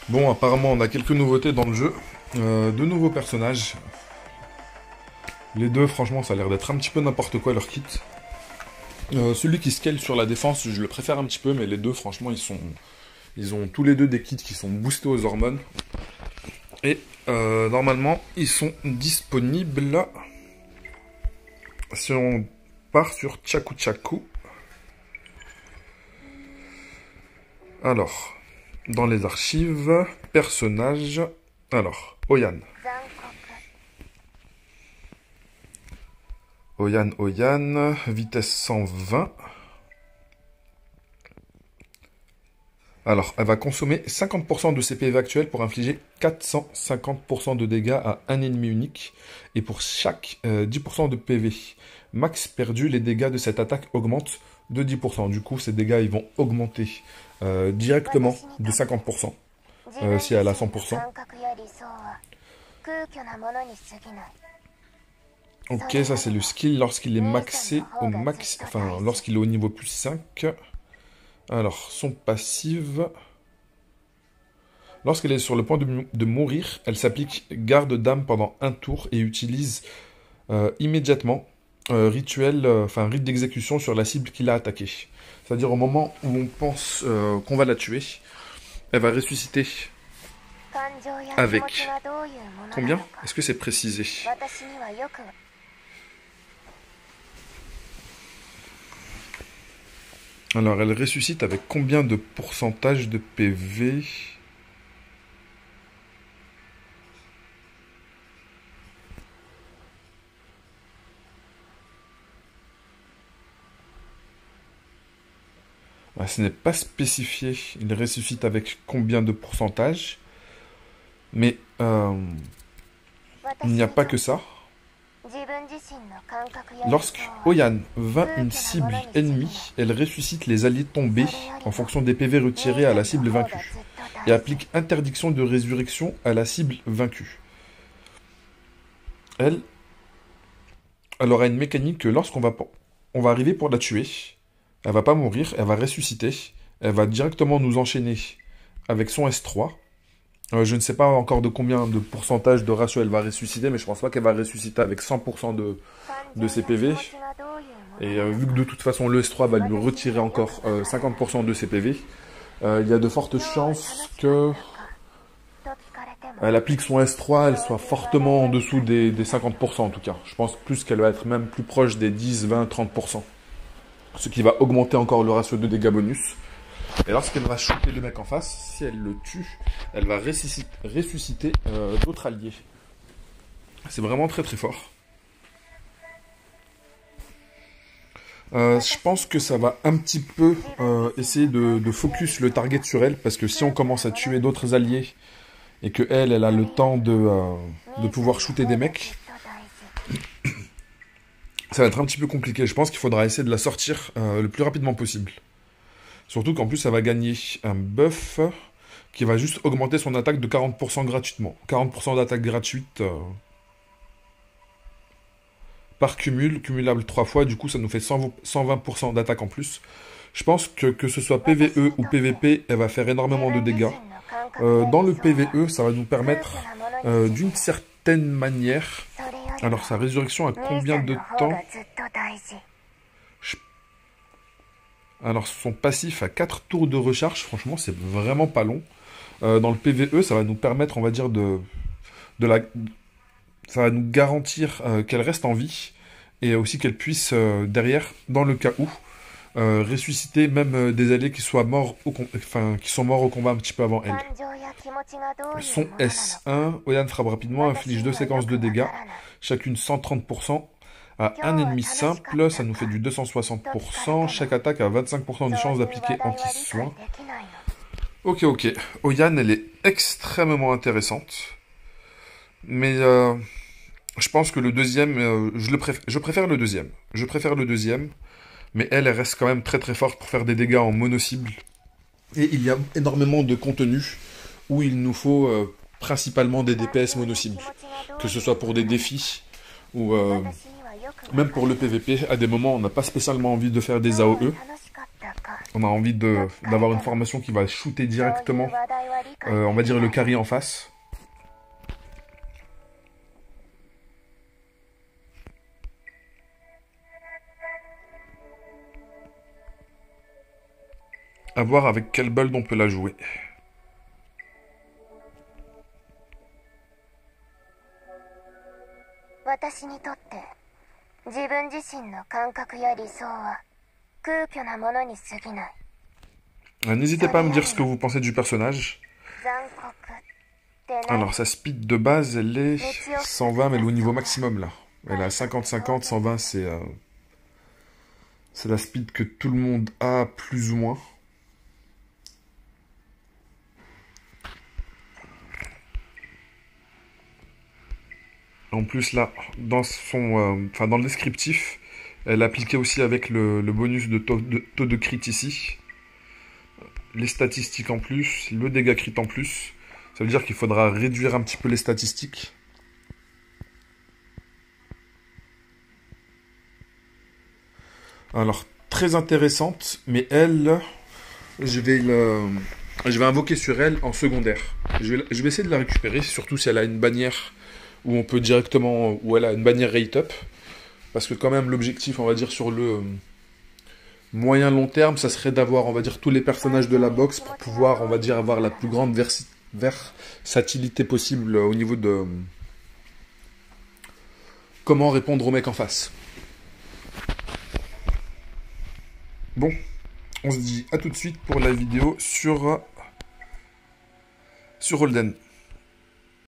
Bon, apparemment, on a quelques nouveautés dans le jeu. De nouveaux personnages. Les deux, franchement, ça a l'air d'être un petit peu n'importe quoi leur kit. Celui qui scale sur la défense, je le préfère un petit peu, mais les deux, franchement, ils ont tous les deux des kits qui sont boostés aux hormones. Et normalement, ils sont disponibles si on part sur Chaku Chaku. Alors, dans les archives, personnages. Alors, Oyan. Oyan, vitesse 120. Alors, elle va consommer 50% de ses PV actuels pour infliger 450% de dégâts à un ennemi unique. Et pour chaque 10% de PV max perdu, les dégâts de cette attaque augmentent de 10%. Du coup, ces dégâts ils vont augmenter directement de 50% si elle a 100%. Ok, ça c'est le skill lorsqu'il est maxé au max, enfin lorsqu'il est au niveau plus 5. Alors, son passive. Lorsqu'elle est sur le point de mourir, elle s'applique garde d'âme pendant un tour et utilise immédiatement rite d'exécution sur la cible qui l'a attaquée. C'est-à-dire au moment où on pense qu'on va la tuer, elle va ressusciter avec combien? Est-ce que c'est précisé? Alors, elle ressuscite avec combien de pourcentage de PV? Ah, ce n'est pas spécifié. Il ressuscite avec combien de pourcentage? Mais il n'y a pas que ça. Lorsque Oyan vainc une cible ennemie, elle ressuscite les alliés tombés en fonction des PV retirés à la cible vaincue et applique interdiction de résurrection à la cible vaincue. Elle aura une mécanique que lorsqu'on va arriver pour la tuer, elle va pas mourir, elle va ressusciter, elle va directement nous enchaîner avec son S3. Je ne sais pas encore de combien de pourcentage de ratio elle va ressusciter, mais je pense pas qu'elle va ressusciter avec 100% de ses PV. Et vu que de toute façon le S3 va lui retirer encore 50% de ses PV, il y a de fortes chances que elle applique son S3, elle soit fortement en dessous des 50% en tout cas. Je pense plus qu'elle va être même plus proche des 10, 20, 30%. Ce qui va augmenter encore le ratio de dégâts bonus. Et lorsqu'elle va shooter le mec en face, si elle le tue, elle va ressusciter d'autres alliés. C'est vraiment très très fort. Je pense que ça va un petit peu essayer de focus le target sur elle, parce que si on commence à tuer d'autres alliés, et que elle a le temps de pouvoir shooter des mecs, ça va être un petit peu compliqué. Je pense qu'il faudra essayer de la sortir le plus rapidement possible. Surtout qu'en plus, ça va gagner un buff qui va juste augmenter son attaque de 40% gratuitement. 40% d'attaque gratuite par cumulable 3 fois. Du coup, ça nous fait 120% d'attaque en plus. Je pense que ce soit PvE ou PvP, elle va faire énormément de dégâts. Dans le PvE, ça va nous permettre d'une certaine manière... Alors, sa résurrection a combien de temps? Alors, son passif a 4 tours de recharge. Franchement, c'est vraiment pas long. Dans le PvE, ça va nous permettre, on va dire, ça va nous garantir qu'elle reste en vie. Et aussi qu'elle puisse, derrière, dans le cas où, ressusciter même des alliés qui sont morts au combat un petit peu avant elle. Son S1, Oyan frappe rapidement, inflige 2 séquences de dégâts, chacune 130%. À un ennemi simple, ça nous fait du 260%. Chaque attaque a 25% de chance d'appliquer anti-soin. Ok. Oyan, elle est extrêmement intéressante. Mais je pense que le deuxième, je préfère le deuxième. Je préfère le deuxième. Mais elle reste quand même très très forte pour faire des dégâts en mono-cible. Et il y a énormément de contenu où il nous faut principalement des DPS mono-cible. Que ce soit pour des défis ou... même pour le PVP, à des moments, on n'a pas spécialement envie de faire des AOE. On a envie d'avoir une formation qui va shooter directement, on va dire, le carry en face. À voir avec quel build on peut la jouer. N'hésitez pas à me dire ce que vous pensez du personnage. Alors, sa speed de base, elle est 120, mais elle est au niveau maximum, là. Elle est à 50-50, 120, c'est la speed que tout le monde a, plus ou moins. En plus, là, dans le descriptif, elle appliquait aussi avec le bonus de taux de crit ici. Les statistiques en plus, le dégât crit en plus. Ça veut dire qu'il faudra réduire un petit peu les statistiques. Alors, très intéressante, mais elle, je vais invoquer sur elle en secondaire. Je vais essayer de la récupérer, surtout si elle a une bannière où on peut directement, où elle a une bannière rate up. Parce que quand même, l'objectif, on va dire, sur le moyen long terme, ça serait d'avoir, on va dire, tous les personnages de la box pour pouvoir, on va dire, avoir la plus grande versatilité possible au niveau de comment répondre aux mecs en face. Bon, on se dit à tout de suite pour la vidéo sur Holden.